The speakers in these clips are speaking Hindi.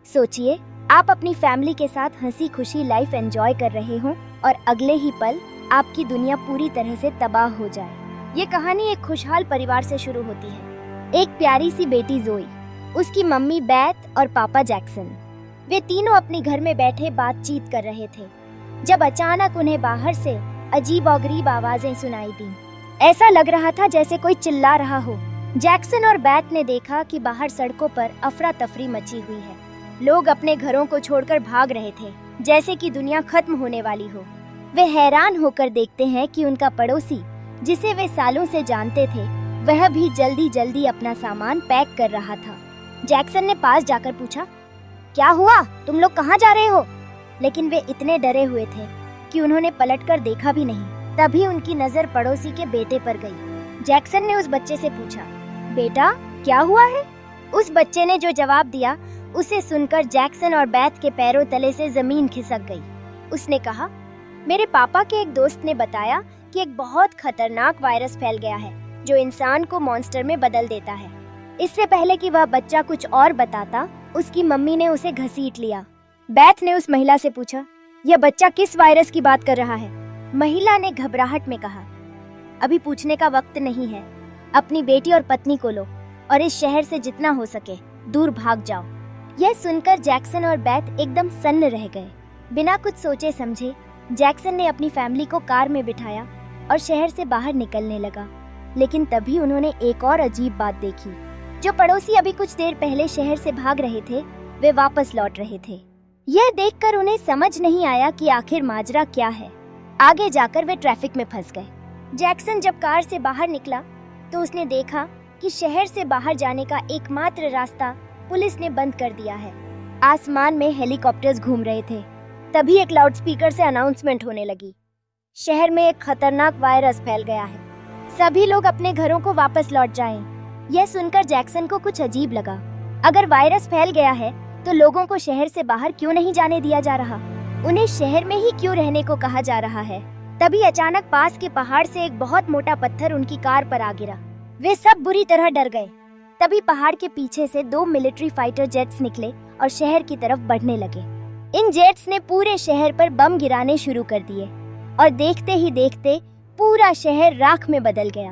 सोचिए, आप अपनी फैमिली के साथ हंसी खुशी लाइफ एंजॉय कर रहे हो और अगले ही पल आपकी दुनिया पूरी तरह से तबाह हो जाए। ये कहानी एक खुशहाल परिवार से शुरू होती है। एक प्यारी सी बेटी जोई, उसकी मम्मी बैथ और पापा जैक्सन। वे तीनों अपने घर में बैठे बातचीत कर रहे थे जब अचानक उन्हें बाहर से अजीब और गरीब आवाजें सुनाई दी। ऐसा लग रहा था जैसे कोई चिल्ला रहा हो। जैक्सन और बैथ ने देखा कि बाहर सड़कों पर अफरा तफरी मची हुई है। लोग अपने घरों को छोड़कर भाग रहे थे, जैसे कि दुनिया खत्म होने वाली हो। वे हैरान होकर देखते हैं कि उनका पड़ोसी, जिसे वे सालों से जानते थे, वह भी जल्दी जल्दी अपना सामान पैक कर रहा था। जैक्सन ने पास जाकर पूछा, क्या हुआ? तुम लोग कहाँ जा रहे हो? लेकिन वे इतने डरे हुए थे कि उन्होंने पलटकर देखा भी नहीं। तभी उनकी नजर पड़ोसी के बेटे पर गई। जैक्सन ने उस बच्चे से पूछा, बेटा क्या हुआ है? उस बच्चे ने जो जवाब दिया, उसे सुनकर जैक्सन और बैथ के पैरों तले से जमीन खिसक गई। उसने कहा, मेरे पापा के एक दोस्त ने बताया कि एक बहुत खतरनाक वायरस फैल गया है जो इंसान को मॉन्स्टर में बदल देता है। इससे पहले कि वह बच्चा कुछ और बताता, उसकी मम्मी ने उसे घसीट लिया। बैथ ने उस महिला से पूछा, यह बच्चा किस वायरस की बात कर रहा है? महिला ने घबराहट में कहा, अभी पूछने का वक्त नहीं है। अपनी बेटी और पत्नी को लो और इस शहर से जितना हो सके दूर भाग जाओ। यह सुनकर जैक्सन और बैथ एकदम सन्न रह गए। बिना कुछ सोचे समझे जैक्सन ने अपनी फैमिली को कार में बिठाया और शहर से बाहर निकलने लगा। लेकिन तभी उन्होंने एक और अजीब बात देखी। जो पड़ोसी अभी कुछ देर पहले शहर से भाग रहे थे, वे वापस लौट रहे थे। यह देखकर उन्हें समझ नहीं आया कि आखिर माजरा क्या है। आगे जाकर वे ट्रैफिक में फंस गए। जैक्सन जब कार से बाहर निकला तो उसने देखा कि शहर से बाहर जाने का एकमात्र रास्ता पुलिस ने बंद कर दिया है। आसमान में हेलीकॉप्टर्स घूम रहे थे। तभी एक लाउडस्पीकर से अनाउंसमेंट होने लगी, शहर में एक खतरनाक वायरस फैल गया है, सभी लोग अपने घरों को वापस लौट जाएं। यह सुनकर जैक्सन को कुछ अजीब लगा। अगर वायरस फैल गया है तो लोगों को शहर से बाहर क्यों नहीं जाने दिया जा रहा? उन्हें शहर में ही क्यों रहने को कहा जा रहा है? तभी अचानक पास के पहाड़ से एक बहुत मोटा पत्थर उनकी कार पर आ गिरा। वे सब बुरी तरह डर गए। तभी पहाड़ के पीछे से 2 मिलिट्री फाइटर जेट्स निकले और शहर की तरफ बढ़ने लगे। इन जेट्स ने पूरे शहर पर बम गिराने शुरू कर दिए और देखते ही देखते पूरा शहर राख में बदल गया।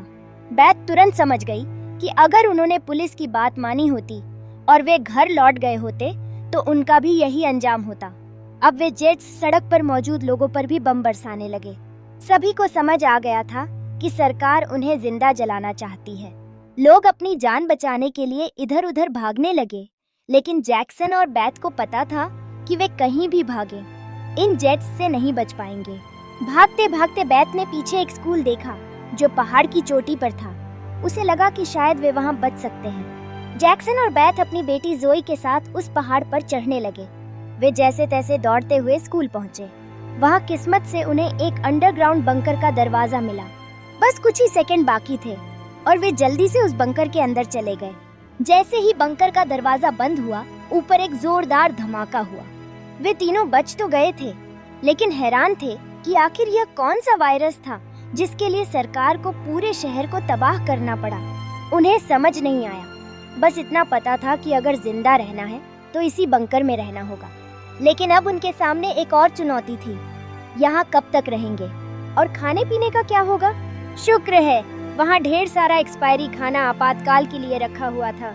बैथ तुरंत समझ गई कि अगर उन्होंने पुलिस की बात मानी होती और वे घर लौट गए होते तो उनका भी यही अंजाम होता। अब वे जेट्स सड़क पर मौजूद लोगों पर भी बम बरसाने लगे। सभी को समझ आ गया था कि सरकार उन्हें जिंदा जलाना चाहती है। लोग अपनी जान बचाने के लिए इधर उधर भागने लगे, लेकिन जैक्सन और बैथ को पता था कि वे कहीं भी भागे, इन जेट्स से नहीं बच पाएंगे। भागते भागते बैथ ने पीछे एक स्कूल देखा जो पहाड़ की चोटी पर था। उसे लगा कि शायद वे वहां बच सकते हैं। जैक्सन और बैथ अपनी बेटी जोई के साथ उस पहाड़ पर चढ़ने लगे। वे जैसे तैसे दौड़ते हुए स्कूल पहुंचे। वहां किस्मत से उन्हें एक अंडरग्राउंड बंकर का दरवाजा मिला। बस कुछ ही सेकंड बाकी थे और वे जल्दी से उस बंकर के अंदर चले गए। जैसे ही बंकर का दरवाजा बंद हुआ, ऊपर एक जोरदार धमाका हुआ। वे तीनों बच तो गए थे, लेकिन हैरान थे कि आखिर यह कौन सा वायरस था जिसके लिए सरकार को पूरे शहर को तबाह करना पड़ा। उन्हें समझ नहीं आया। बस इतना पता था कि अगर जिंदा रहना है तो इसी बंकर में रहना होगा। लेकिन अब उनके सामने एक और चुनौती थी। यहाँ कब तक रहेंगे और खाने पीने का क्या होगा? शुक्र है वहाँ ढेर सारा एक्सपायरी खाना आपातकाल के लिए रखा हुआ था।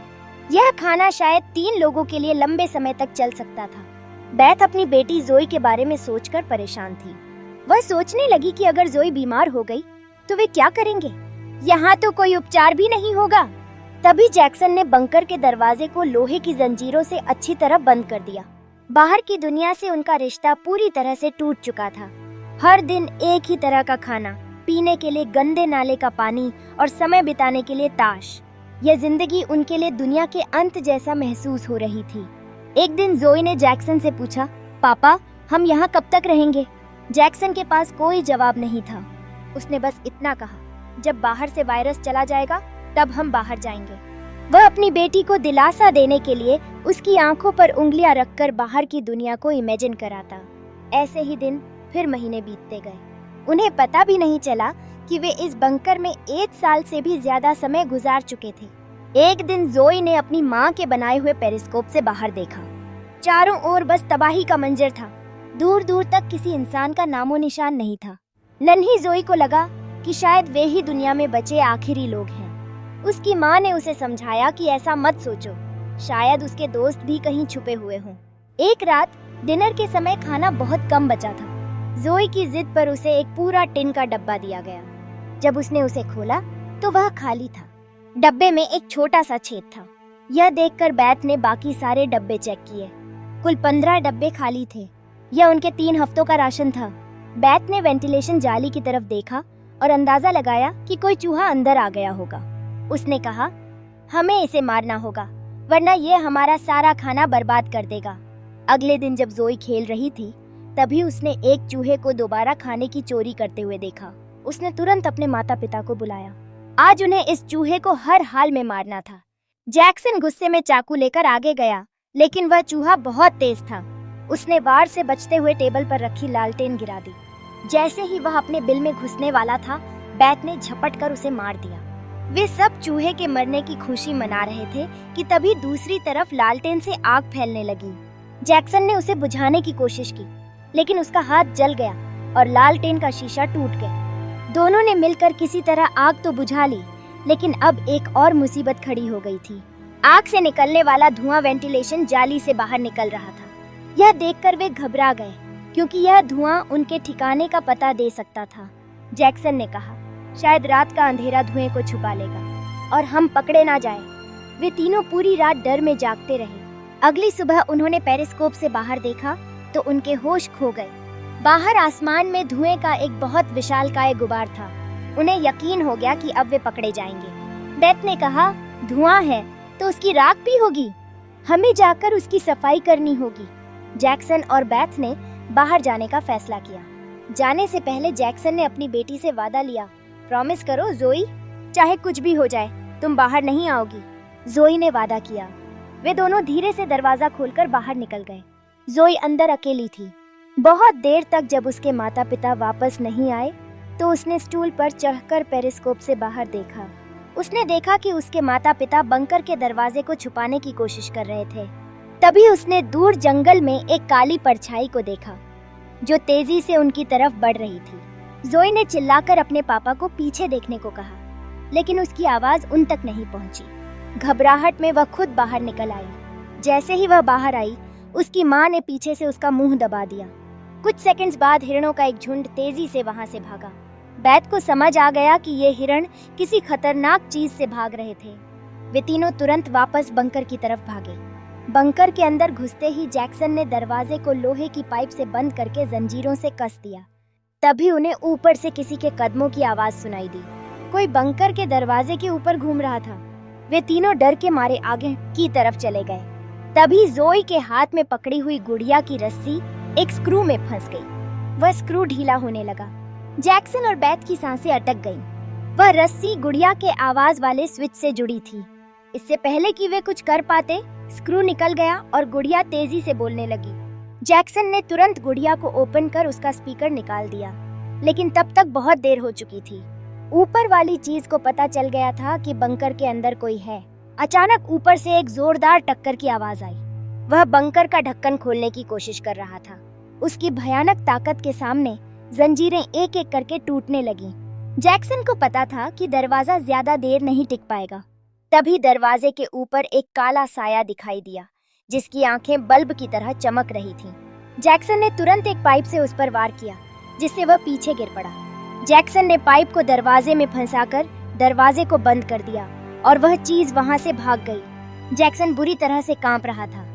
यह खाना शायद 3 लोगों के लिए लंबे समय तक चल सकता था। बैथ अपनी बेटी जोई के बारे में सोचकर परेशान थी। वह सोचने लगी कि अगर जोई बीमार हो गई तो वे क्या करेंगे? यहाँ तो कोई उपचार भी नहीं होगा। तभी जैक्सन ने बंकर के दरवाजे को लोहे की जंजीरों से अच्छी तरह बंद कर दिया। बाहर की दुनिया से उनका रिश्ता पूरी तरह से टूट चुका था। हर दिन एक ही तरह का खाना, पीने के लिए गंदे नाले का पानी और समय बिताने के लिए ताश। यह जिंदगी उनके लिए दुनिया के अंत जैसा महसूस हो रही थी। एक दिन जोई ने जैक्सन से पूछा, पापा हम यहाँ कब तक रहेंगे? जैक्सन के पास कोई जवाब नहीं था। उसने बस इतना कहा, जब बाहर से वायरस चला जाएगा तब हम बाहर जाएंगे। वह अपनी बेटी को दिलासा देने के लिए उसकी आंखों पर उंगलियां रखकर बाहर की दुनिया को इमेजिन कराता। ऐसे ही दिन फिर महीने बीतते गए। उन्हें पता भी नहीं चला कि वे इस बंकर में 1 साल से भी ज्यादा समय गुजार चुके थे। एक दिन जोई ने अपनी माँ के बनाए हुए पेरिस्कोप से बाहर देखा। चारों ओर बस तबाही का मंजर था। दूर दूर तक किसी इंसान का नामो निशान नहीं था। नन्ही जोई को लगा कि शायद वे ही दुनिया में बचे आखिरी लोग हैं। उसकी माँ ने उसे समझाया कि ऐसा मत सोचो, शायद उसके दोस्त भी कहीं छुपे हुए हों। एक रात डिनर के समय खाना बहुत कम बचा था। जोई की जिद पर उसे एक पूरा टिन का डब्बा दिया गया। जब उसने उसे खोला तो वह खाली था। डब्बे में एक छोटा सा छेद था। यह देखकर बैथ ने बाकी सारे डब्बे चेक किए। कुल 15 डब्बे खाली थे। यह उनके 3 हफ्तों का राशन था। बैथ ने वेंटिलेशन जाली की तरफ देखा और अंदाजा लगाया कि कोई चूहा अंदर आ गया होगा। उसने कहा, हमें इसे मारना होगा, वरना ये हमारा सारा खाना बर्बाद कर देगा। अगले दिन जब जोई खेल रही थी, तभी उसने एक चूहे को दोबारा खाने की चोरी करते हुए देखा। उसने तुरंत अपने माता पिता को बुलाया। आज उन्हें इस चूहे को हर हाल में मारना था। जैक्सन गुस्से में चाकू लेकर आगे गया, लेकिन वह चूहा बहुत तेज था। उसने वार से बचते हुए टेबल पर रखी लालटेन गिरा दी। जैसे ही वह अपने बिल में घुसने वाला था, बैथ ने झपट कर उसे मार दिया। वे सब चूहे के मरने की खुशी मना रहे थे कि तभी दूसरी तरफ लालटेन से आग फैलने लगी। जैक्सन ने उसे बुझाने की कोशिश की, लेकिन उसका हाथ जल गया और लालटेन का शीशा टूट गया। दोनों ने मिलकर किसी तरह आग तो बुझा ली, लेकिन अब एक और मुसीबत खड़ी हो गई थी। आग से निकलने वाला धुआं वेंटिलेशन जाली से बाहर निकल रहा था। यह देखकर वे घबरा गए, क्योंकि यह धुआं उनके ठिकाने का पता दे सकता था। जैक्सन ने कहा, शायद रात का अंधेरा धुएं को छुपा लेगा और हम पकड़े ना जाएं। वे तीनों पूरी रात डर में जागते रहे। अगली सुबह उन्होंने पेरिस्कोप से बाहर देखा तो उनके होश खो गए। बाहर आसमान में धुएं का एक बहुत विशालकाय गुबार था। उन्हें यकीन हो गया कि अब वे पकड़े जाएंगे। बैथ ने कहा, धुआं है तो उसकी राख भी होगी, हमें जाकर उसकी सफाई करनी होगी। जैक्सन और बैथ ने बाहर जाने का फैसला किया। जाने से पहले जैक्सन ने अपनी बेटी से वादा लिया, प्रॉमिस करो जोई, चाहे कुछ भी हो जाए तुम बाहर नहीं आओगी। जोई ने वादा किया। वे दोनों धीरे से दरवाजा खोलकर बाहर निकल गए। जोई अंदर अकेली थी। बहुत देर तक जब उसके माता पिता वापस नहीं आए तो उसने स्टूल पर चढ़कर पेरिस्कोप से बाहर देखा। उसने देखा कि उसके माता पिता बंकर के दरवाजे को छुपाने की कोशिश कर रहे थे। तभी उसने दूर जंगल में एक काली परछाई को देखा जो तेजी से उनकी तरफ बढ़ रही थी। जोई ने चिल्लाकर अपने पापा को पीछे देखने को कहा, लेकिन उसकी आवाज उन तक नहीं पहुंची। घबराहट में वह खुद बाहर निकल आई। जैसे ही वह बाहर आई, उसकी माँ ने पीछे से उसका मुंह दबा दिया। कुछ सेकंड्स बाद हिरणों का एक झुंड तेजी से वहां से भागा। बैथ को समझ आ गया कि ये हिरण किसी खतरनाक चीज से भाग रहे थे। वे तीनों तुरंत वापस बंकर की तरफ भागे। बंकर के अंदर घुसते ही जैक्सन ने दरवाजे को लोहे की पाइप से बंद करके जंजीरों से कस दिया। तभी उन्हें ऊपर से किसी के कदमों की आवाज सुनाई दी। कोई बंकर के दरवाजे के ऊपर घूम रहा था। वे तीनों डर के मारे आगे की तरफ चले गए। तभी जोई के हाथ में पकड़ी हुई गुड़िया की रस्सी एक स्क्रू में फंस गई। वह स्क्रू ढीला होने लगा। जैक्सन और बैथ की सांसें अटक गईं। वह रस्सी गुड़िया के आवाज वाले स्विच से जुड़ी थी। इससे पहले कि वे कुछ कर पाते, स्क्रू निकल गया और गुड़िया तेजी से बोलने लगी। जैक्सन ने तुरंत गुड़िया को ओपन कर उसका स्पीकर निकाल दिया, लेकिन तब तक बहुत देर हो चुकी थी। ऊपर वाली चीज को पता चल गया था कि बंकर के अंदर कोई है। अचानक ऊपर से एक जोरदार टक्कर की आवाज आई। वह बंकर का ढक्कन खोलने की कोशिश कर रहा था। उसकी भयानक ताकत के सामने जंजीरें एक एक करके टूटने लगीं। जैक्सन को पता था कि दरवाजा ज्यादा देर नहीं टिक पाएगा। तभी दरवाजे के ऊपर एक काला साया दिखाई दिया, जिसकी आंखें बल्ब की तरह चमक रही थीं। जैक्सन ने तुरंत एक पाइप से उस पर वार किया, जिससे वह पीछे गिर पड़ा। जैक्सन ने पाइप को दरवाजे में फंसाकर दरवाजे को बंद कर दिया और वह चीज वहां से भाग गई। जैक्सन बुरी तरह से कांप रहा था।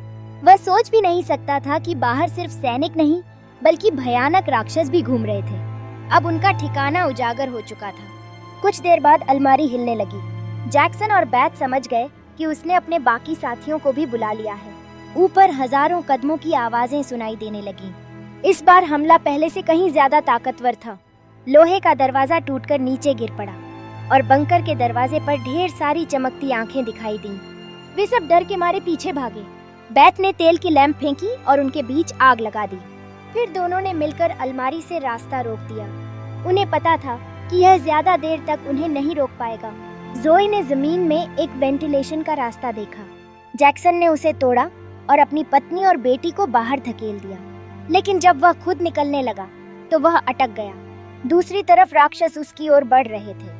वह सोच भी नहीं सकता था कि बाहर सिर्फ सैनिक नहीं, बल्कि भयानक राक्षस भी घूम रहे थे। अब उनका ठिकाना उजागर हो चुका था। कुछ देर बाद अलमारी हिलने लगी। जैक्सन और बैथ समझ गए कि उसने अपने बाकी साथियों को भी बुला लिया है। ऊपर हजारों कदमों की आवाजें सुनाई देने लगीं। इस बार हमला पहले से कहीं ज्यादा ताकतवर था। लोहे का दरवाजा टूटकर नीचे गिर पड़ा और बंकर के दरवाजे पर ढेर सारी चमकती आंखें दिखाई दीं। वे सब डर के मारे पीछे भागे। बैथ ने तेल की लैंप फेंकी और उनके बीच आग लगा दी। फिर दोनों ने मिलकर अलमारी से रास्ता रोक दिया। उन्हें पता था कि यह ज्यादा देर तक उन्हें नहीं रोक पाएगा। जोई ने जमीन में एक वेंटिलेशन का रास्ता देखा। जैक्सन ने उसे तोड़ा और अपनी पत्नी और बेटी को बाहर धकेल दिया। लेकिन जब वह खुद निकलने लगा तो वह अटक गया। दूसरी तरफ राक्षस उसकी ओर बढ़ रहे थे।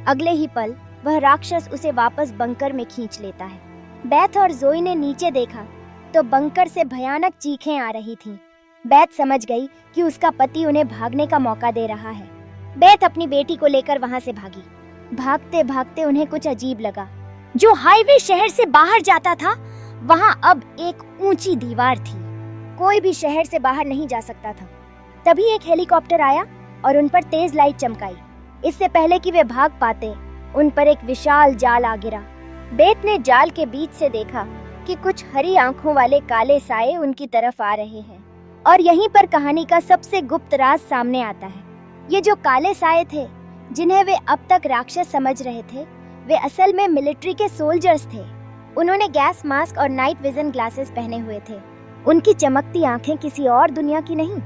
अगले ही पल वह राक्षस उसे वापस बंकर में खींच लेता है। बेथ और जोई ने नीचे देखा तो बंकर से भयानक चीखें आ रही थीं। बेथ समझ गई कि उसका पति उन्हें भागने का मौका दे रहा है। बेथ अपनी बेटी को लेकर वहां से भागी। भागते भागते उन्हें कुछ अजीब लगा। जो हाईवे शहर से बाहर जाता था वहां अब एक ऊंची दीवार थी। कोई भी शहर से बाहर नहीं जा सकता था। तभी एक हेलीकॉप्टर आया और उन पर तेज लाइट चमकाई। इससे पहले कि वे भाग पाते उन पर एक विशाल जाल आ गिरा। बेथ ने जाल के बीच से देखा कि कुछ हरी आंखों वाले काले साए उनकी तरफ आ रहे हैं। और यहीं पर कहानी का सबसे गुप्त राज सामने आता है। ये जो काले साए थे जिन्हें वे अब तक राक्षस समझ रहे थे, वे असल में मिलिट्री के सोल्जर्स थे। उन्होंने गैस मास्क और नाइट विजन ग्लासेस पहने हुए थे। उनकी चमकती आंखें किसी और दुनिया की नहीं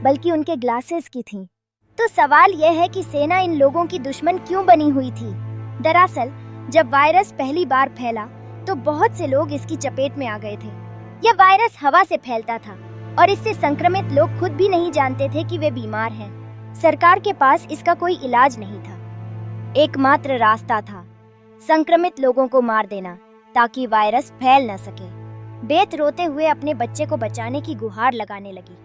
बल्कि उनके ग्लासेस की थीं। तो सवाल यह है कि सेना इन लोगों की दुश्मन क्यों बनी हुई थी? दरअसल जब वायरस पहली बार फैला तो बहुत से लोग इसकी चपेट में आ गए थे। यह वायरस हवा से फैलता था और इससे संक्रमित लोग खुद भी नहीं जानते थे कि वे बीमार हैं। सरकार के पास इसका कोई इलाज नहीं था। एकमात्र रास्ता था संक्रमित लोगों को मार देना ताकि वायरस फैल न सके। बेथ रोते हुए अपने बच्चे को बचाने की गुहार लगाने लगी,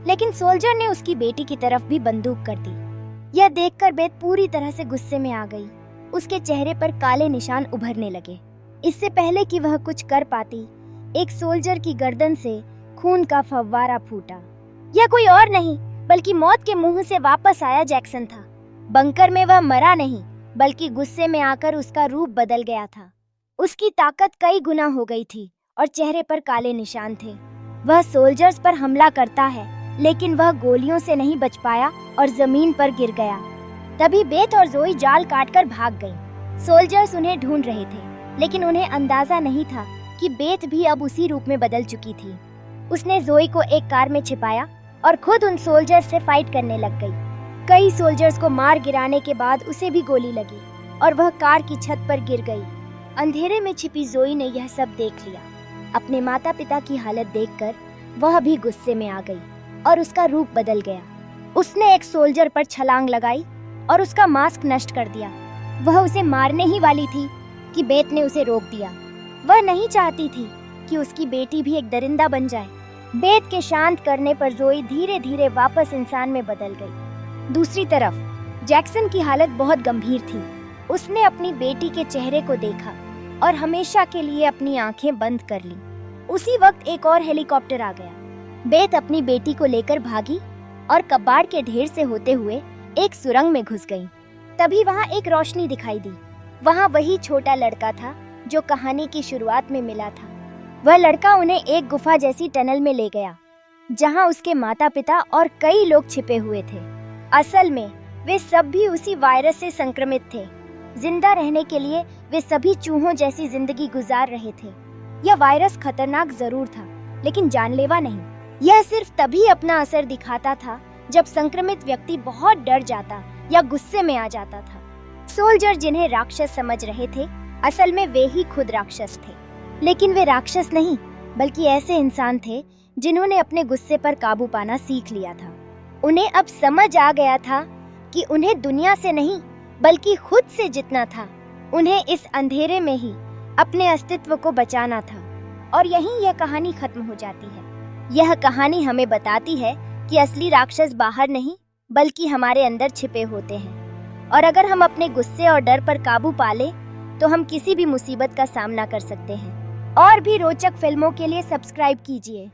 लेकिन सोल्जर ने उसकी बेटी की तरफ भी बंदूक कर दी। यह देखकर बेथ पूरी तरह से गुस्से में आ गई। उसके चेहरे पर काले निशान उभरने लगे। इससे पहले कि वह कुछ कर पाती, एक सोल्जर की गर्दन से खून का फव्वारा फूटा। यह कोई और नहीं बल्कि मौत के मुंह से वापस आया जैक्सन था। बंकर में वह मरा नहीं बल्कि गुस्से में आकर उसका रूप बदल गया था। उसकी ताकत कई गुना हो गई थी और चेहरे पर काले निशान थे। वह सोल्जर्स पर हमला करता है लेकिन वह गोलियों से नहीं बच पाया और जमीन पर गिर गया। तभी बेथ और जोई जाल काटकर भाग गईं। सोल्जर्स उन्हें ढूंढ रहे थे लेकिन उन्हें अंदाजा नहीं था कि बेथ भी अब उसी रूप में बदल चुकी थी। उसने जोई को एक कार में छिपाया और खुद उन सोल्जर्स से फाइट करने लग गई। कई सोल्जर्स को मार गिराने के बाद उसे भी गोली लगी और वह कार की छत पर गिर गई। अंधेरे में छिपी जोई ने यह सब देख लिया। अपने माता पिता की हालत देखकर वह भी गुस्से में आ गई और उसका रूप बदल गया। उसने एक सोल्जर पर छलांग लगाई और उसका मास्क नष्ट कर दिया। वह उसे मारने ही वाली थी कि बेथ ने उसे रोक दिया। वह नहीं चाहती थी कि उसकी बेटी भी एक दरिंदा बन जाए। बेथ के शांत करने पर जोई धीरे धीरे वापस इंसान में बदल गई। दूसरी तरफ जैक्सन की हालत बहुत गंभीर थी। उसने अपनी बेटी के चेहरे को देखा और हमेशा के लिए अपनी आंखें बंद कर ली। उसी वक्त एक और हेलीकॉप्टर आ गया। बेथ अपनी बेटी को लेकर भागी और कबाड़ के ढेर से होते हुए एक सुरंग में घुस गई। तभी वहां एक रोशनी दिखाई दी। वहां वही छोटा लड़का था जो कहानी की शुरुआत में मिला था। वह लड़का उन्हें एक गुफा जैसी टनल में ले गया जहां उसके माता पिता और कई लोग छिपे हुए थे। असल में वे सब भी उसी वायरस से संक्रमित थे। जिंदा रहने के लिए वे सभी चूहों जैसी जिंदगी गुजार रहे थे। यह वायरस खतरनाक जरूर था लेकिन जानलेवा नहीं। यह सिर्फ तभी अपना असर दिखाता था जब संक्रमित व्यक्ति बहुत डर जाता या गुस्से में आ जाता था। सोल्जर जिन्हें राक्षस समझ रहे थे असल में वे ही खुद राक्षस थे। लेकिन वे राक्षस नहीं बल्कि ऐसे इंसान थे जिन्होंने अपने गुस्से पर काबू पाना सीख लिया था। उन्हें अब समझ आ गया था कि उन्हें दुनिया से नहीं बल्कि खुद से जीतना था। उन्हें इस अंधेरे में ही अपने अस्तित्व को बचाना था। और यहीं यह कहानी खत्म हो जाती है। यह कहानी हमें बताती है कि असली राक्षस बाहर नहीं बल्कि हमारे अंदर छिपे होते हैं। और अगर हम अपने गुस्से और डर पर काबू पा लें तो हम किसी भी मुसीबत का सामना कर सकते हैं। और भी रोचक फिल्मों के लिए सब्सक्राइब कीजिए।